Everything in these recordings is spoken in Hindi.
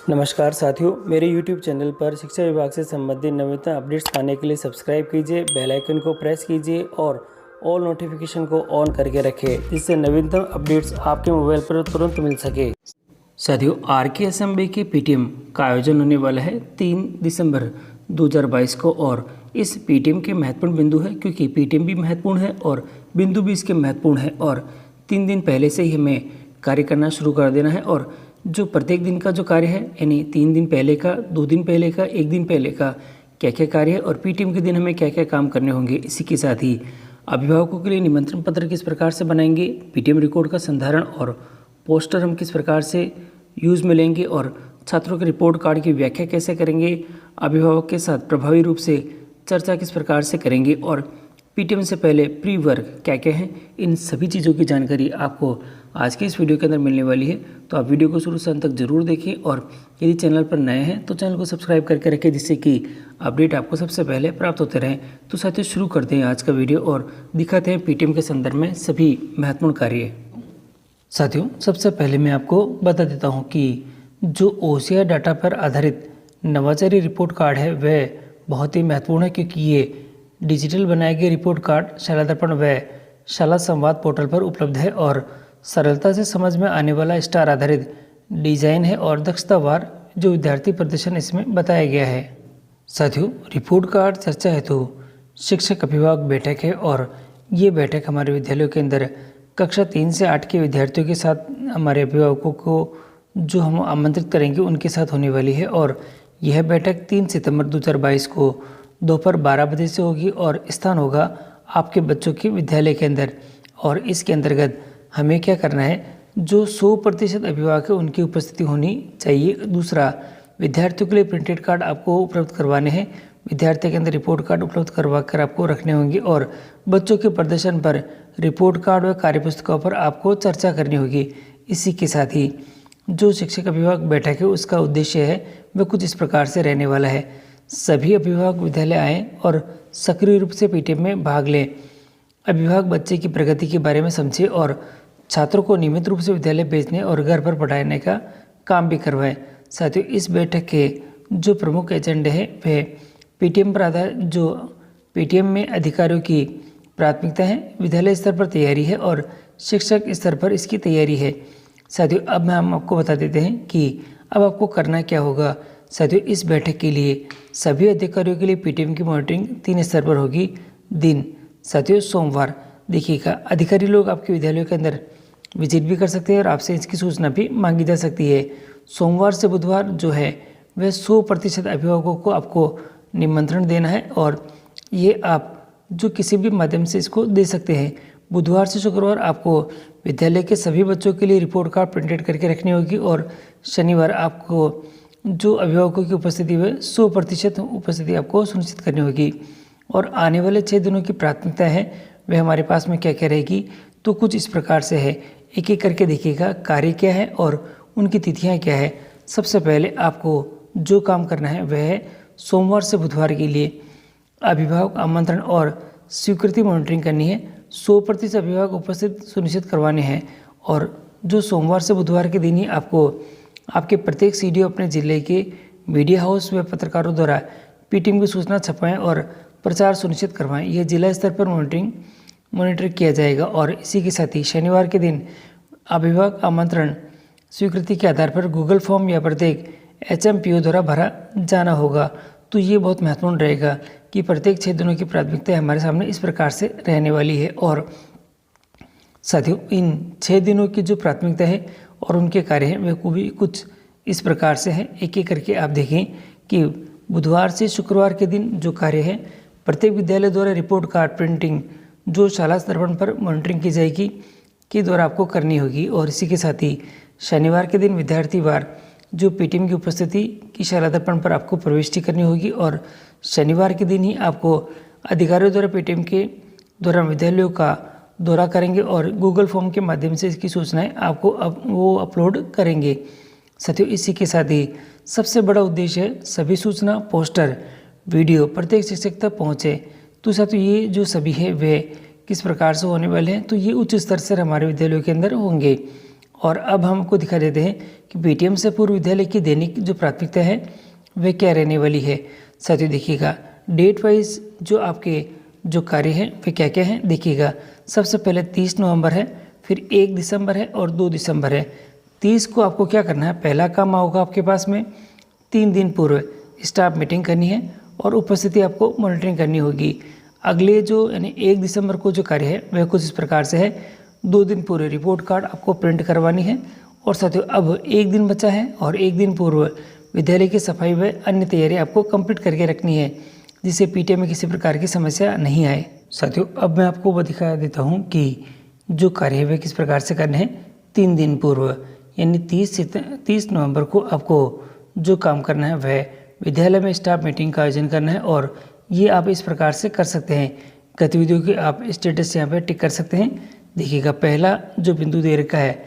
नमस्कार साथियों, मेरे YouTube चैनल पर शिक्षा विभाग से संबंधित नवीनतम अपडेट्स पाने के लिए सब्सक्राइब कीजिए, बेल आइकन को प्रेस कीजिए और ऑल नोटिफिकेशन को ऑन करके रखें, जिससे नवीनतम अपडेट्स आपके मोबाइल पर तुरंत मिल सके। साथियों, RKSMB के PTM का आयोजन होने वाला है 3 दिसंबर 2022 को और इस PTM के महत्वपूर्ण बिंदु है, क्योंकि PTM भी महत्वपूर्ण है और बिंदु भी इसके महत्वपूर्ण है और 3 दिन पहले से ही हमें कार्य करना शुरू कर देना है। और जो प्रत्येक दिन का जो कार्य है, यानी 3 दिन पहले का, 2 दिन पहले का, 1 दिन पहले का क्या क्या कार्य है और PTM के दिन हमें क्या क्या काम करने होंगे। इसी के साथ ही अभिभावकों के लिए निमंत्रण पत्र किस प्रकार से बनाएंगे, PTM रिकॉर्ड का संधारण और पोस्टर हम किस प्रकार से यूज़ में लेंगे और छात्रों के रिपोर्ट कार्ड की व्याख्या कैसे करेंगे, अभिभावक के साथ प्रभावी रूप से चर्चा किस प्रकार से करेंगे और PTM से पहले प्री वर्क क्या क्या है, इन सभी चीज़ों की जानकारी आपको आज के इस वीडियो के अंदर मिलने वाली है। तो आप वीडियो को शुरू से अंत तक जरूर देखें और यदि चैनल पर नए हैं तो चैनल को सब्सक्राइब करके रखें, जिससे कि अपडेट आपको सबसे पहले प्राप्त होते रहें। तो साथियों, शुरू करते हैं आज का वीडियो और दिखाते हैं PTM के संदर्भ में सभी महत्वपूर्ण कार्य। साथियों, सबसे पहले मैं आपको बता देता हूँ कि जो OCR डाटा पर आधारित नवाचारी रिपोर्ट कार्ड है वह बहुत ही महत्वपूर्ण है, क्योंकि ये डिजिटल बनाए गए रिपोर्ट कार्ड शाला दर्पण व शाला संवाद पोर्टल पर उपलब्ध है और सरलता से समझ में आने वाला स्टार आधारित डिजाइन है और दक्षतावार जो विद्यार्थी प्रदर्शन इसमें बताया गया है। साथियों, रिपोर्ट कार्ड चर्चा हेतु शिक्षक अभिभावक बैठक है और ये बैठक हमारे विद्यालयों के अंदर कक्षा 3 से 8 के विद्यार्थियों के साथ हमारे अभिभावकों को जो हम आमंत्रित करेंगे उनके साथ होने वाली है और यह बैठक 3 सितंबर 2022 को दोपहर 12 बजे से होगी और स्थान होगा आपके बच्चों के विद्यालय के अंदर। और इसके अंतर्गत हमें क्या करना है, जो 100% अभिभावक है उनकी उपस्थिति होनी चाहिए। दूसरा, विद्यार्थियों के लिए प्रिंटेड कार्ड आपको उपलब्ध करवाने हैं, विद्यार्थी के अंदर रिपोर्ट कार्ड उपलब्ध करवा कर आपको रखने होंगे और बच्चों के प्रदर्शन पर रिपोर्ट कार्ड व कार्यपुस्तिकाओं पर आपको चर्चा करनी होगी। इसी के साथ ही जो शिक्षक अभिभावक बैठक है उसका उद्देश्य है वह कुछ इस प्रकार से रहने वाला है। सभी अभिभावक विद्यालय आएँ और सक्रिय रूप से PTM में भाग लें। अभिभावक बच्चे की प्रगति के बारे में समझे और छात्रों को नियमित रूप से विद्यालय भेजने और घर पर पढ़ाने का काम भी करवाएं। साथियों, इस बैठक के जो प्रमुख एजेंडे हैं वह PTM पर आधारित जो PTM में अधिकारियों की प्राथमिकता है, विद्यालय स्तर पर तैयारी है और शिक्षक स्तर पर इसकी तैयारी है। साथियों, अब हम आपको बता देते हैं कि अब आपको करना क्या होगा। साथियों, इस बैठक के लिए सभी अधिकारियों के लिए PTM की मॉनिटरिंग 3 स्तर पर होगी। दिन, साथियों, सोमवार। देखिएगा, अधिकारी लोग आपके विद्यालयों के अंदर विजिट भी कर सकते हैं और आपसे इसकी सूचना भी मांगी जा सकती है। सोमवार से बुधवार जो है वह 100% अभिभावकों को आपको निमंत्रण देना है और ये आप जो किसी भी माध्यम से इसको दे सकते हैं। बुधवार से शुक्रवार आपको विद्यालय के सभी बच्चों के लिए रिपोर्ट कार्ड प्रिंटेड करके रखनी होगी और शनिवार आपको जो अभिभावकों की उपस्थिति है 100% उपस्थिति आपको सुनिश्चित करनी होगी। और आने वाले 6 दिनों की प्राथमिकता है वह हमारे पास में क्या क्या रहेगी, तो कुछ इस प्रकार से है। एक एक करके देखिएगा कार्य क्या है और उनकी तिथियां क्या है। सबसे पहले आपको जो काम करना है वह है सोमवार से बुधवार के लिए अभिभावक आमंत्रण और स्वीकृति मॉनिटरिंग करनी है। 100% अभिभावक उपस्थित सुनिश्चित करवाने हैं और जो सोमवार से बुधवार के दिन ही आपको आपके प्रत्येक CDO अपने जिले के मीडिया हाउस व पत्रकारों द्वारा PTM की सूचना छपाएं और प्रचार सुनिश्चित करवाएं। यह जिला स्तर पर मॉनिटर किया जाएगा। और इसी के साथ ही शनिवार के दिन अभिभावक आमंत्रण स्वीकृति के आधार पर गूगल फॉर्म या प्रत्येक HMPO द्वारा भरा जाना होगा। तो ये बहुत महत्वपूर्ण रहेगा कि प्रत्येक 6 दिनों की प्राथमिकता हमारे सामने इस प्रकार से रहने वाली है। और साथियों, इन 6 दिनों की जो प्राथमिकता है और उनके कार्य हैं वे को भी कुछ इस प्रकार से हैं। एक एक करके आप देखें कि बुधवार से शुक्रवार के दिन जो कार्य है, प्रत्येक विद्यालय द्वारा रिपोर्ट कार्ड प्रिंटिंग जो शाला दर्पण पर मॉनिटरिंग की जाएगी के द्वारा आपको करनी होगी। और इसी के साथ ही शनिवार के दिन विद्यार्थीवार जो PTM की उपस्थिति की शाला दर्पण पर आपको प्रविष्टि करनी होगी और शनिवार के दिन ही आपको अधिकारियों द्वारा PTM के दौरान विद्यालयों का दौरा करेंगे और गूगल फॉर्म के माध्यम से इसकी सूचनाएं आपको वो अपलोड करेंगे। साथियों, इसी के साथ ही सबसे बड़ा उद्देश्य है सभी सूचना, पोस्टर, वीडियो प्रत्येक शिक्षक तक पहुँचे। तो साथियों, ये जो सभी है वे किस प्रकार से होने वाले हैं, तो ये उच्च स्तर से हमारे विद्यालयों के अंदर होंगे और अब हमको दिखा देते हैं कि पीटीएम से पूर्व विद्यालय की दैनिक जो प्राथमिकता है वह क्या रहने वाली है। साथियों देखिएगा, डेट वाइज जो आपके जो कार्य हैं वे क्या क्या हैं देखिएगा। सबसे पहले 30 नवंबर है, फिर 1 दिसंबर है और 2 दिसंबर है। 30 को आपको क्या करना है, पहला काम होगा आपके पास में 3 दिन पूर्व स्टाफ मीटिंग करनी है और उपस्थिति आपको मॉनिटरिंग करनी होगी। अगले जो यानी 1 दिसंबर को जो कार्य है वह कुछ इस प्रकार से है, 2 दिन पूर्व रिपोर्ट कार्ड आपको प्रिंट करवानी है। और साथियों अब 1 दिन बचा है और 1 दिन पूर्व विद्यालय की सफाई व अन्य तैयारी आपको कंप्लीट करके रखनी है, जिससे पीटीएम में किसी प्रकार की समस्या नहीं आए। साथियों अब मैं आपको वो दिखा देता हूँ कि जो कार्य है वे किस प्रकार से करने हैं। 3 दिन पूर्व यानी 30 नवंबर को आपको जो काम करना है वह विद्यालय में स्टाफ मीटिंग का आयोजन करना है। और ये आप इस प्रकार से कर सकते हैं, गतिविधियों के आप स्टेटस यहाँ पे टिक कर सकते हैं। देखिएगा, पहला जो बिंदु दे रखा है,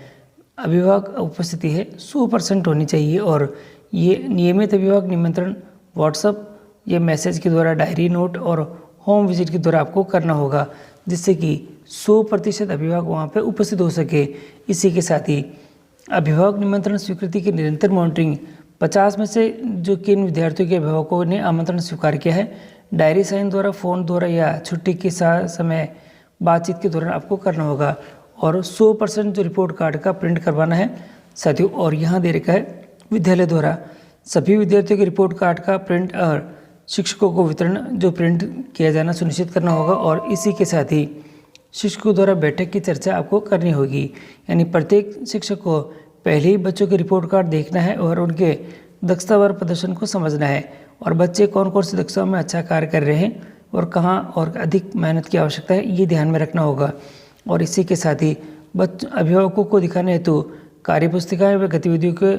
अभिभावक उपस्थिति है 100% होनी चाहिए और ये नियमित अभिभावक निमंत्रण व्हाट्सएप या मैसेज के द्वारा, डायरी नोट और होम विजिट के द्वारा आपको करना होगा, जिससे कि 100% अभिभावक वहाँ पे उपस्थित हो सके। इसी के साथ ही अभिभावक निमंत्रण स्वीकृति की निरंतर मॉनिटरिंग, 50 में से जो किन विद्यार्थियों के अभिभावकों ने आमंत्रण स्वीकार किया है, डायरी साइन द्वारा, फ़ोन द्वारा या छुट्टी के समय बातचीत के दौरान आपको करना होगा। और 100% जो रिपोर्ट कार्ड का प्रिंट करवाना है साथियों। और यहाँ दे रखा है, विद्यालय द्वारा सभी विद्यार्थियों के रिपोर्ट कार्ड का प्रिंट और शिक्षकों को वितरण जो प्रिंट किया जाना सुनिश्चित करना होगा। और इसी के साथ ही शिक्षकों द्वारा बैठक की चर्चा आपको करनी होगी, यानी प्रत्येक शिक्षक को पहले ही बच्चों के रिपोर्ट कार्ड देखना है और उनके दक्षता व प्रदर्शन को समझना है, और बच्चे कौन कौन सी दक्षताओं में अच्छा कार्य कर रहे हैं और कहाँ और अधिक मेहनत की आवश्यकता है, ये ध्यान में रखना होगा। और इसी के साथ ही अभिभावकों को दिखाने हेतु कार्यपुस्तिकाएं व गतिविधियों के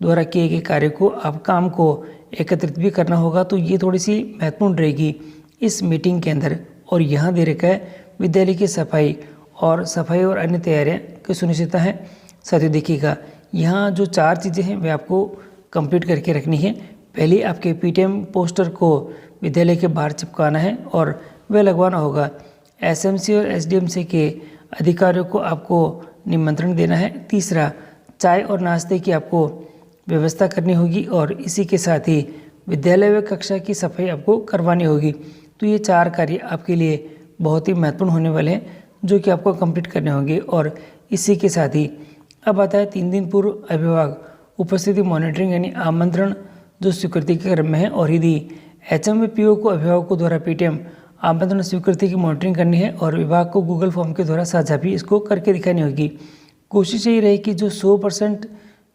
द्वारा किए गए कार्य को आप काम को एकत्रित भी करना होगा। तो ये थोड़ी सी महत्वपूर्ण रहेगी इस मीटिंग के अंदर। और यहाँ दे रखा है, विद्यालय की सफाई और अन्य तैयारियाँ की सुनिश्चितता है। साथियों देखिएगा, यहाँ जो 4 चीज़ें हैं वे आपको कंप्लीट करके रखनी है। पहले आपके पीटीएम पोस्टर को विद्यालय के बाहर चिपकाना है और वह लगवाना होगा। एसएमसी और एसडीएमसी के अधिकारियों को आपको निमंत्रण देना है। तीसरा, चाय और नाश्ते की आपको व्यवस्था करनी होगी और इसी के साथ ही विद्यालय व कक्षा की सफाई आपको करवानी होगी। तो ये 4 कार्य आपके लिए बहुत ही महत्वपूर्ण होने वाले हैं, जो कि आपको कंप्लीट करने होंगे। और इसी के साथ ही अब आता है 3 दिन पूर्व अभिभावक उपस्थिति मॉनिटरिंग, यानी आमंत्रण जो स्वीकृति के क्रम में है। और यदि एचएम व पीओ को अभिभावकों द्वारा पीटीएम आमंत्रण स्वीकृति की मॉनिटरिंग करनी है और विभाग को गूगल फॉर्म के द्वारा साझा भी इसको करके दिखानी होगी। कोशिश यही रहे कि जो 100%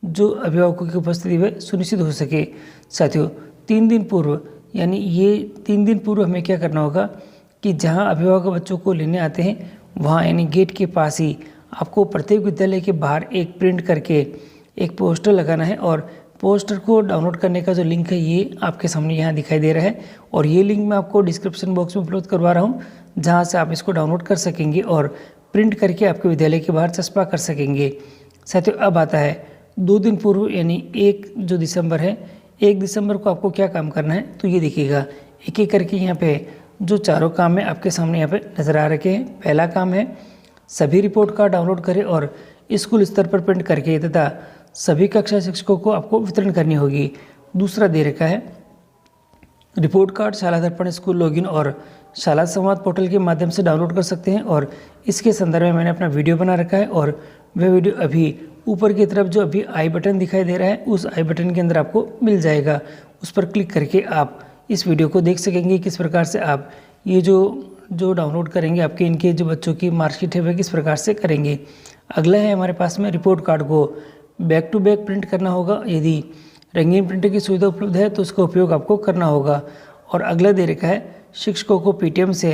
जो अभिभावकों की उपस्थिति वह सुनिश्चित हो सके। साथियों 3 दिन पूर्व, यानी ये 3 दिन पूर्व हमें क्या करना होगा कि जहां अभिभावक बच्चों को लेने आते हैं वहां यानी गेट के पास ही आपको प्रत्येक विद्यालय के बाहर एक प्रिंट करके एक पोस्टर लगाना है। और पोस्टर को डाउनलोड करने का जो लिंक है ये आपके सामने यहाँ दिखाई दे रहा है, और ये लिंक मैं आपको डिस्क्रिप्शन बॉक्स में उपलब्ध करवा रहा हूँ, जहाँ से आप इसको डाउनलोड कर सकेंगे और प्रिंट करके आपके विद्यालय के बाहर चस्पा कर सकेंगे। साथियों अब आता है 2 दिन पूर्व, यानी 1 जो दिसंबर है, 1 दिसंबर को आपको क्या काम करना है। तो ये देखिएगा, एक एक करके यहाँ पे जो 4 काम है आपके सामने यहाँ पे नज़र आ रखे हैं। पहला काम है, सभी रिपोर्ट कार्ड डाउनलोड करें और स्कूल स्तर पर प्रिंट करके तथा सभी कक्षा शिक्षकों को आपको वितरण करनी होगी। दूसरा दे रखा है, रिपोर्ट कार्ड शाला दर्पण स्कूल लॉगिन और शाला संवाद पोर्टल के माध्यम से डाउनलोड कर सकते हैं। और इसके संदर्भ में मैंने अपना वीडियो बना रखा है, और वह वीडियो अभी ऊपर की तरफ जो अभी आई बटन दिखाई दे रहा है, उस आई बटन के अंदर आपको मिल जाएगा। उस पर क्लिक करके आप इस वीडियो को देख सकेंगे, किस प्रकार से आप ये जो डाउनलोड करेंगे आपके इनके जो बच्चों की मार्कशीट है वह किस प्रकार से करेंगे। अगला है हमारे पास में, रिपोर्ट कार्ड को बैक टू बैक प्रिंट करना होगा। यदि रंगीन प्रिंटर की सुविधा उपलब्ध है तो उसका उपयोग आपको करना होगा। और अगला दे रखा है, शिक्षकों को पीटीएम से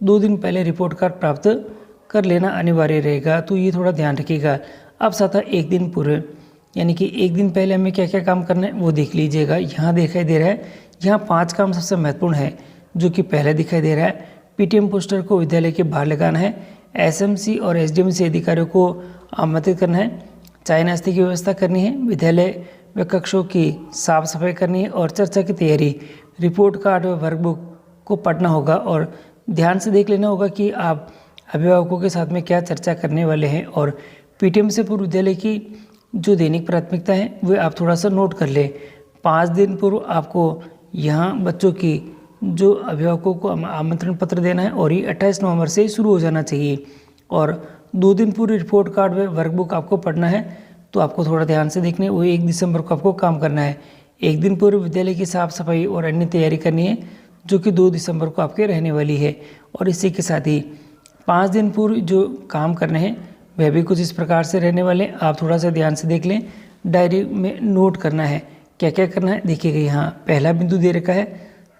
2 दिन पहले रिपोर्ट कार्ड प्राप्त कर लेना अनिवार्य रहेगा। तो ये थोड़ा ध्यान रखिएगा। अब साथ 1 दिन पूर्व, यानी कि 1 दिन पहले हमें क्या क्या काम करना है वो देख लीजिएगा। यहाँ दिखाई दे रहा है, यहाँ 5 काम सबसे महत्वपूर्ण है, जो कि पहले दिखाई दे रहा है, पीटीएम पोस्टर को विद्यालय के बाहर लगाना है, एसएमसी और एसडीएमसी अधिकारियों को आमंत्रित करना है, चाय नाश्ते की व्यवस्था करनी है, विद्यालय व कक्षों की साफ सफाई करनी है और चर्चा की तैयारी, रिपोर्ट कार्ड व वर्कबुक को पढ़ना होगा। और ध्यान से देख लेना होगा कि आप अभिभावकों के साथ में क्या चर्चा करने वाले हैं। और पीटीएम से पूर्व विद्यालय की जो दैनिक प्राथमिकता है वे आप थोड़ा सा नोट कर ले। 5 दिन पूर्व आपको यहाँ बच्चों की जो अभिभावकों को आमंत्रण पत्र देना है और ये 28 नवंबर से शुरू हो जाना चाहिए। और 2 दिन पूर्व रिपोर्ट कार्ड व वर्कबुक आपको पढ़ना है, तो आपको थोड़ा ध्यान से देखने, वो 1 दिसंबर को आपको काम करना है। 1 दिन पूर्व विद्यालय की साफ सफाई और अन्य तैयारी करनी है, जो कि 2 दिसंबर को आपके रहने वाली है। और इसी के साथ ही 5 दिन पूर्व जो काम करने हैं वह भी कुछ इस प्रकार से रहने वाले, आप थोड़ा सा ध्यान से देख लें। डायरी में नोट करना है, क्या क्या करना है देखिएगा। यहाँ पहला बिंदु दे रखा है,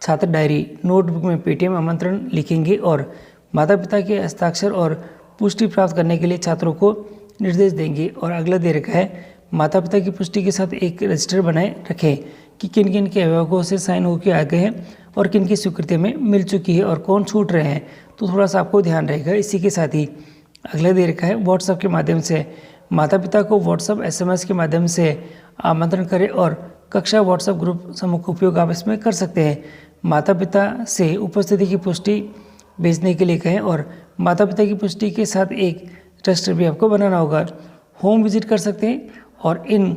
छात्र डायरी नोटबुक में पेटीएम आमंत्रण लिखेंगे और माता पिता के हस्ताक्षर और पुष्टि प्राप्त करने के लिए छात्रों को निर्देश देंगे। और अगला दे रखा है, माता पिता की पुष्टि के साथ एक रजिस्टर बनाए रखें कि किन किन के अभिभावकों से साइन होकर आ गए हैं और किन की स्वीकृति में मिल चुकी है और कौन छूट रहे हैं, तो थोड़ा सा आपको ध्यान रहेगा। इसी के साथ ही अगला दे रखा है, व्हाट्सएप के माध्यम से माता पिता को व्हाट्सएप SMS के माध्यम से आमंत्रण करें और कक्षा व्हाट्सएप ग्रुप समूह का उपयोग आप इसमें कर सकते हैं। माता पिता से उपस्थिति की पुष्टि भेजने के लिए कहें और माता पिता की पुष्टि के साथ एक रजिस्टर भी आपको बनाना होगा। होम विजिट कर सकते हैं और इन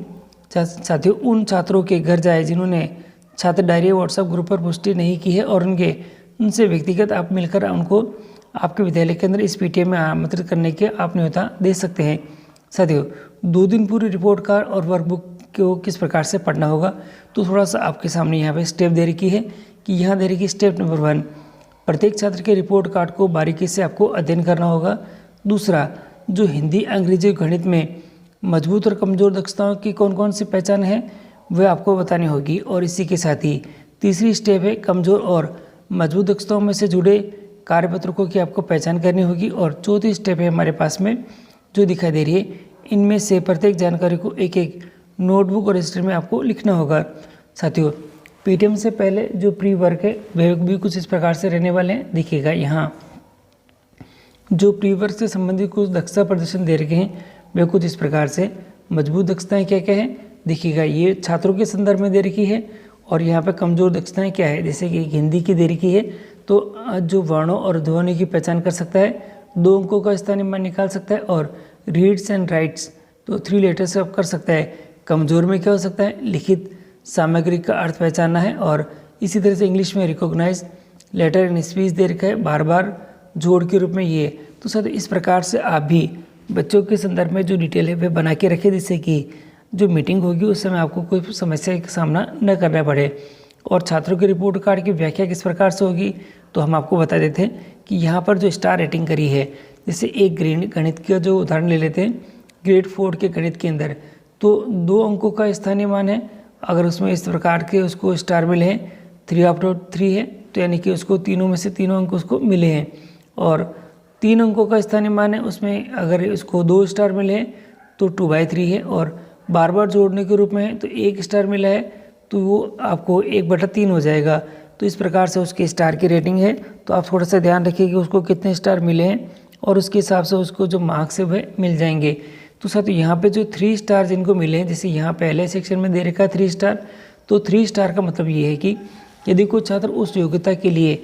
साथियों उन छात्रों के घर जाए जिन्होंने छात्र डायरी व्हाट्सएप ग्रुप पर पुष्टि नहीं की है और उनसे व्यक्तिगत आप मिलकर उनको आपके विद्यालय के अंदर इस पीटीएम में आमंत्रित करने के आप न्योता दे सकते हैं। साथियों 2 दिन पूरी रिपोर्ट कार्ड और वर्कबुक को किस प्रकार से पढ़ना होगा, तो थोड़ा सा आपके सामने यहाँ पे स्टेप दे रखी है कि यहाँ दे रखी स्टेप नंबर 1, प्रत्येक छात्र के रिपोर्ट कार्ड को बारीकी से आपको अध्ययन करना होगा। दूसरा, जो हिंदी अंग्रेजी गणित में मजबूत और कमज़ोर दक्षताओं की कौन कौन सी पहचान है वह आपको बतानी होगी। और इसी के साथ ही तीसरी स्टेप है, कमज़ोर और मजबूत दक्षताओं में से जुड़े कार्यपत्रकों की आपको पहचान करनी होगी। और चौथी स्टेप है हमारे पास में जो दिखाई दे रही है, इनमें से प्रत्येक जानकारी को एक एक नोटबुक और रजिस्टर में आपको लिखना होगा। साथियों पीटीएम से पहले जो प्री वर्क है वह भी कुछ इस प्रकार से रहने वाले हैं। देखिएगा यहाँ जो प्री वर्क से संबंधित कुछ दक्षता प्रदर्शन दे रखे हैं वे कुछ इस प्रकार से। मजबूत दक्षताएं क्या क्या है देखिएगा, ये छात्रों के संदर्भ में दे रखी है। और यहाँ पे कमज़ोर दक्षताएं क्या है, जैसे कि हिंदी की दे रखी है तो जो वर्णों और ध्वनि की पहचान कर सकता है, 2 अंकों का स्थानीय मान निकाल सकता है और रीड्स एंड राइट्स तो 3 लेटर से आप कर सकता है। कमज़ोर में क्या हो सकता है, लिखित सामग्री का अर्थ पहचानना है। और इसी तरह से इंग्लिश में रिकॉग्नाइज लेटर एंड स्पीच दे रखा है, बार बार जोड़ के रूप में ये। तो सर इस प्रकार से आप भी बच्चों के संदर्भ में जो डिटेल है वह बना के रखें, जिससे कि जो मीटिंग होगी उस समय आपको कोई समस्या का सामना न करना पड़े। और छात्रों के रिपोर्ट कार्ड की व्याख्या किस प्रकार से होगी, तो हम आपको बता देते हैं कि यहाँ पर जो स्टार रेटिंग करी है, जैसे एक गणित का जो उदाहरण ले लेते हैं, ग्रेड 4 के गणित के अंदर तो 2 अंकों का स्थानीय मान है, अगर उसमें इस प्रकार के उसको स्टार मिले हैं 3/3 है, तो यानी कि उसको तीनों में से तीनों अंक उसको मिले हैं। और 3 अंकों का स्थानीय मान है, उसमें अगर उसको 2 स्टार मिले हैं तो 2/3 है। और बार बार जोड़ने के रूप में है तो 1 स्टार मिला है तो वो आपको 1/3 हो जाएगा। तो इस प्रकार से उसके स्टार की रेटिंग है, तो आप थोड़ा सा ध्यान रखिए कि उसको कितने स्टार मिले हैं और उसके हिसाब से उसको जो मार्क्स है वह मिल जाएंगे। तो साथ यहाँ पे जो 3 स्टार जिनको मिले हैं, जैसे यहाँ पहले सेक्शन में दे रखा है 3 स्टार, तो 3 स्टार का मतलब ये है कि यदि कोई छात्र उस योग्यता के लिए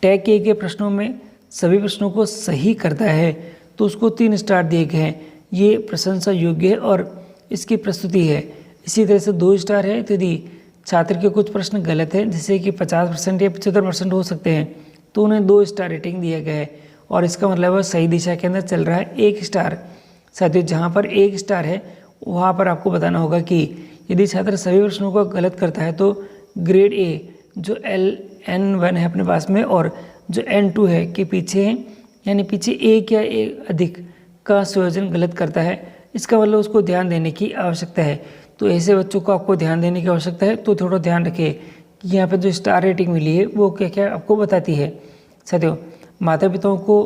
टैग किए गए प्रश्नों में सभी प्रश्नों को सही करता है तो उसको 3 स्टार दिए गए हैं, ये प्रशंसा योग्य है और इसकी प्रस्तुति है। इसी तरह से 2 स्टार है तो यदि छात्र के कुछ प्रश्न गलत हैं, जैसे कि 50% या 75% हो सकते हैं, तो उन्हें 2 स्टार रेटिंग दिया गया है और इसका मतलब वह सही दिशा के अंदर चल रहा है। 1 स्टार साथियों जहाँ पर 1 स्टार है वहाँ पर आपको बताना होगा कि यदि छात्र सभी प्रश्नों को गलत करता है तो ग्रेड A जो N1 है अपने पास में और जो N2 है के पीछे है, यानी पीछे 1 या 1 अधिक का संयोजन गलत करता है, इसका मतलब उसको ध्यान देने की आवश्यकता है। तो ऐसे बच्चों को आपको ध्यान देने की आवश्यकता है, तो थोड़ा ध्यान रखें कि यहाँ पर जो स्टार रेटिंग मिली है वो क्या क्या आपको बताती है। साथियों माता पिताओं को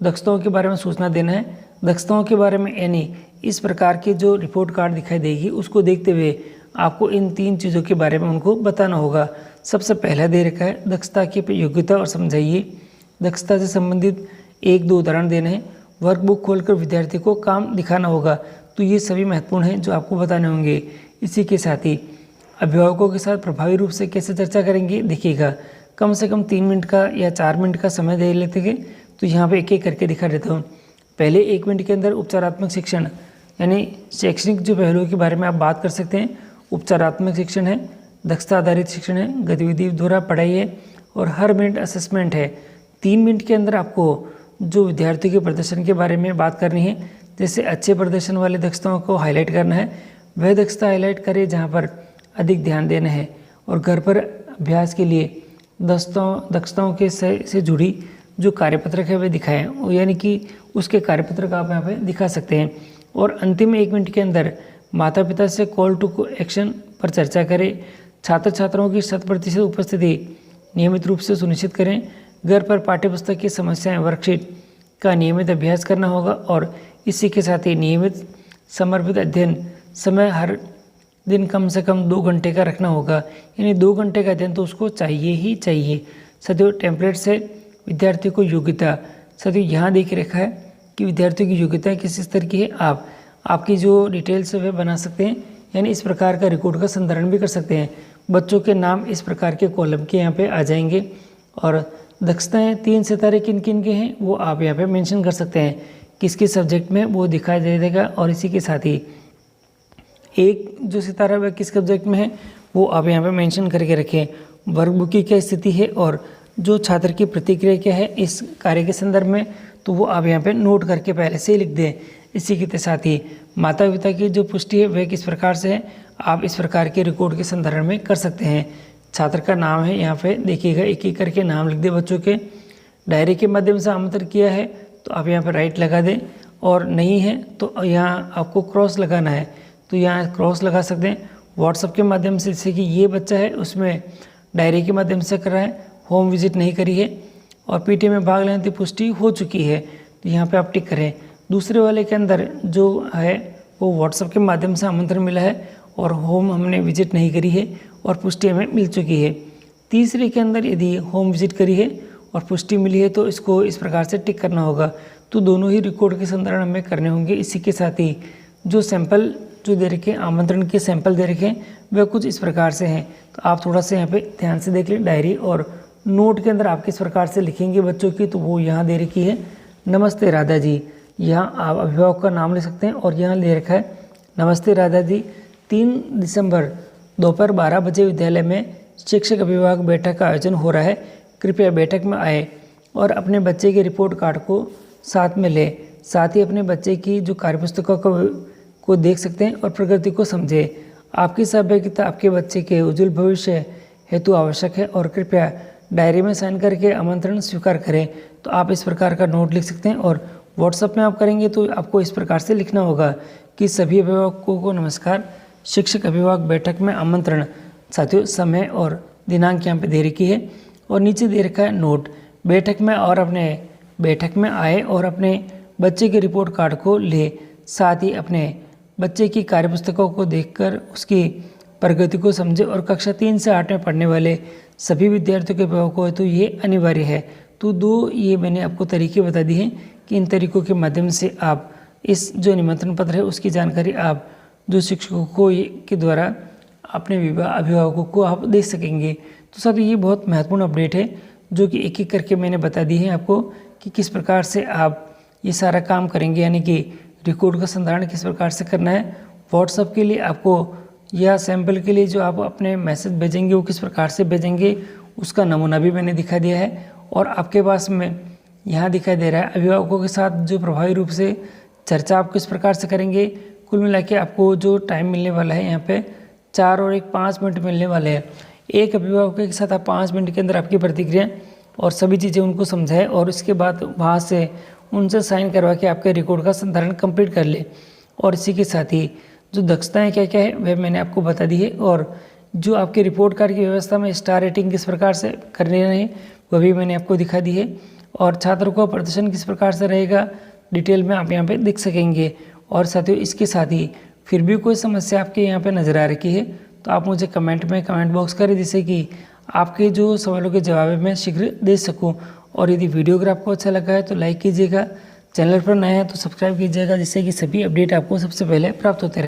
दक्षताओं के बारे में सूचना देना है। दक्षताओं के बारे में यानी इस प्रकार के जो रिपोर्ट कार्ड दिखाई देगी उसको देखते हुए आपको इन 3 चीज़ों के बारे में उनको बताना होगा। सबसे पहला दे रखा है दक्षता की योग्यता और समझाइए। दक्षता से संबंधित 1-2 उदाहरण देने हैं। वर्कबुक खोलकर विद्यार्थी को काम दिखाना होगा। तो ये सभी महत्वपूर्ण हैं जो आपको बताने होंगे। इसी के साथ ही अभिभावकों के साथ प्रभावी रूप से कैसे चर्चा करेंगे देखिएगा। कम से कम 3 मिनट का या 4 मिनट का समय दे लेते हैं, तो यहाँ पे एक एक करके दिखा देता हूँ। पहले 1 मिनट के अंदर उपचारात्मक शिक्षण यानी शैक्षणिक जो पहलुओं के बारे में आप बात कर सकते हैं। उपचारात्मक शिक्षण है, दक्षता आधारित शिक्षण है, गतिविधि द्वारा पढ़ाई है और हर मिनट असेसमेंट है। 3 मिनट के अंदर आपको जो विद्यार्थियों के प्रदर्शन के बारे में बात करनी है, जैसे अच्छे प्रदर्शन वाले दक्षताओं को हाईलाइट करना है, वह दक्षता हाईलाइट करें जहाँ पर अधिक ध्यान देना है और घर पर अभ्यास के लिए दक्षताओं के से जुड़ी जो कार्यपत्रक है वह दिखाएं, यानी कि उसके कार्यपत्रक आप यहाँ पे दिखा सकते हैं। और अंतिम 1 मिनट के अंदर माता पिता से कॉल टू एक्शन पर चर्चा करें। छात्र छात्राओं की 100% उपस्थिति नियमित रूप से सुनिश्चित करें। घर पर पाठ्यपुस्तक की समस्याएं वर्कशीट का नियमित अभ्यास करना होगा और इसी के साथ ही नियमित समर्पित अध्ययन समय हर दिन कम से कम 2 घंटे का रखना होगा, यानी 2 घंटे का अध्ययन तो उसको चाहिए ही चाहिए। साथियों टेम्पलेट से विद्यार्थी को योग्यता, साथियों यहाँ देख रखा है कि विद्यार्थियों की योग्यता किस स्तर की है। आपकी जो डिटेल्स है वह बना सकते हैं, यानी इस प्रकार का रिकॉर्ड का संधारण भी कर सकते हैं। बच्चों के नाम इस प्रकार के कॉलम के यहाँ पे आ जाएंगे और दक्षताएं 3 सितारे किन किन के हैं वो आप यहाँ पे मेंशन कर सकते हैं, किस किस सब्जेक्ट में वो दिखाई दे देगा। और इसी के साथ ही एक जो सितारा वह किस सब्जेक्ट में है वो आप यहाँ पे मेंशन करके रखें। वर्कबुक की क्या स्थिति है और जो छात्र की प्रतिक्रिया क्या है इस कार्य के संदर्भ में, तो वो आप यहाँ पे नोट करके पहले से ही लिख दें। इसी के साथ ही माता पिता की जो पुष्टि है वह किस प्रकार से है, आप इस प्रकार के रिकॉर्ड के संदर्भ में कर सकते हैं। छात्र का नाम है, यहाँ पे देखिएगा एक एक करके नाम लिख दे बच्चों के। डायरी के माध्यम से आमंत्रित किया है तो आप यहाँ पर राइट लगा दें, और नहीं है तो यहाँ आपको क्रॉस लगाना है तो यहाँ क्रॉस लगा सकते हैं। व्हाट्सएप के माध्यम से, जैसे कि ये बच्चा है उसमें डायरी के माध्यम से कर रहा है, होम विजिट नहीं करी है और पीटी में भाग लेने की पुष्टि हो चुकी है, तो यहाँ पे आप टिक करें। दूसरे वाले के अंदर जो है वो व्हाट्सएप के माध्यम से आमंत्रण मिला है और होम हमने विजिट नहीं करी है और पुष्टि हमें मिल चुकी है। तीसरे के अंदर यदि होम विजिट करी है और पुष्टि मिली है तो इसको इस प्रकार से टिक करना होगा। तो दोनों ही रिकॉर्ड के संदर्भ हमें करने होंगे। इसी के साथ ही जो सैंपल जो दे रखे हैं, आमंत्रण के सैंपल दे रखे हैं, वह कुछ इस प्रकार से हैं। तो आप थोड़ा सा यहाँ पे ध्यान से देख लें। डायरी और नोट के अंदर आप किस प्रकार से लिखेंगे बच्चों की, तो वो यहाँ दे रखी है नमस्ते राधा जी। यहाँ आप अभिभावक का नाम ले सकते हैं और यहाँ ले रखा है नमस्ते राधा जी, 3 दिसंबर दोपहर 12 बजे विद्यालय में शिक्षक अभिभावक बैठक का आयोजन हो रहा है, कृपया बैठक में आए और अपने बच्चे के रिपोर्ट कार्ड को साथ में लें। साथ ही अपने बच्चे की जो कार्यपुस्तकों को देख सकते हैं और प्रगति को समझें। आपकी सहभागिता आपके बच्चे के उज्जवल भविष्य हेतु आवश्यक है और कृपया डायरी में साइन करके आमंत्रण स्वीकार करें। तो आप इस प्रकार का नोट लिख सकते हैं और व्हाट्सएप में आप करेंगे तो आपको इस प्रकार से लिखना होगा कि सभी अभिभावकों को नमस्कार, शिक्षक अभिभावक बैठक में आमंत्रण। साथियों समय और दिनांक यहाँ पे दे रखी है और नीचे दे रखा है नोट, बैठक में आए और अपने बच्चे के रिपोर्ट कार्ड को ले। साथ ही अपने बच्चे की कार्यपुस्तकों को देखकर उसकी प्रगति को समझे और कक्षा 3 से 8 में पढ़ने वाले सभी विद्यार्थियों के अभिभावकों हेतु ये अनिवार्य है। तो 2 ये मैंने आपको तरीके बता दिए हैं कि इन तरीकों के माध्यम से आप इस जो निमंत्रण पत्र है उसकी जानकारी आप जो शिक्षकों को के द्वारा अपने अभिभावकों को आप दे सकेंगे। तो सर ये बहुत महत्वपूर्ण अपडेट है जो कि एक एक करके मैंने बता दी है आपको कि किस प्रकार से आप ये सारा काम करेंगे, यानी कि रिकॉर्ड का संधारण किस प्रकार से करना है। व्हाट्सएप के लिए आपको या सैंपल के लिए जो आप अपने मैसेज भेजेंगे वो किस प्रकार से भेजेंगे उसका नमूना भी मैंने दिखा दिया है। और आपके पास में यहाँ दिखाई दे रहा है अभिभावकों के साथ जो प्रभावी रूप से चर्चा आप किस प्रकार से करेंगे। कुल मिला के आपको जो टाइम मिलने वाला है यहाँ पे 4 और 1 5 मिनट मिलने वाले हैं। एक अभिभावक के साथ आप 5 मिनट के अंदर आपकी प्रतिक्रिया और सभी चीज़ें उनको समझाएं और इसके बाद वहाँ से उनसे साइन करवा के आपके रिकॉर्ड का संधारण कंप्लीट कर ले। और इसी के साथ ही जो दक्षताएं क्या क्या है वह मैंने आपको बता दी है और जो आपके रिपोर्ट कार्ड की व्यवस्था में स्टार रेटिंग किस प्रकार से करने है वह भी मैंने आपको दिखा दी है। और छात्रों का प्रदर्शन किस प्रकार से रहेगा डिटेल में आप यहाँ पे देख सकेंगे। और साथियों इसके साथ ही फिर भी कोई समस्या आपके यहाँ पे नज़र आ रही है तो आप मुझे कमेंट बॉक्स करें, जिससे कि आपके जो सवालों के जवाब मैं शीघ्र दे सकूँ। और यदि वीडियो अगर आपको अच्छा लगा है तो लाइक कीजिएगा, चैनल पर नए हैं तो सब्सक्राइब कीजिएगा, जिससे कि सभी अपडेट आपको सबसे पहले प्राप्त होते रहे।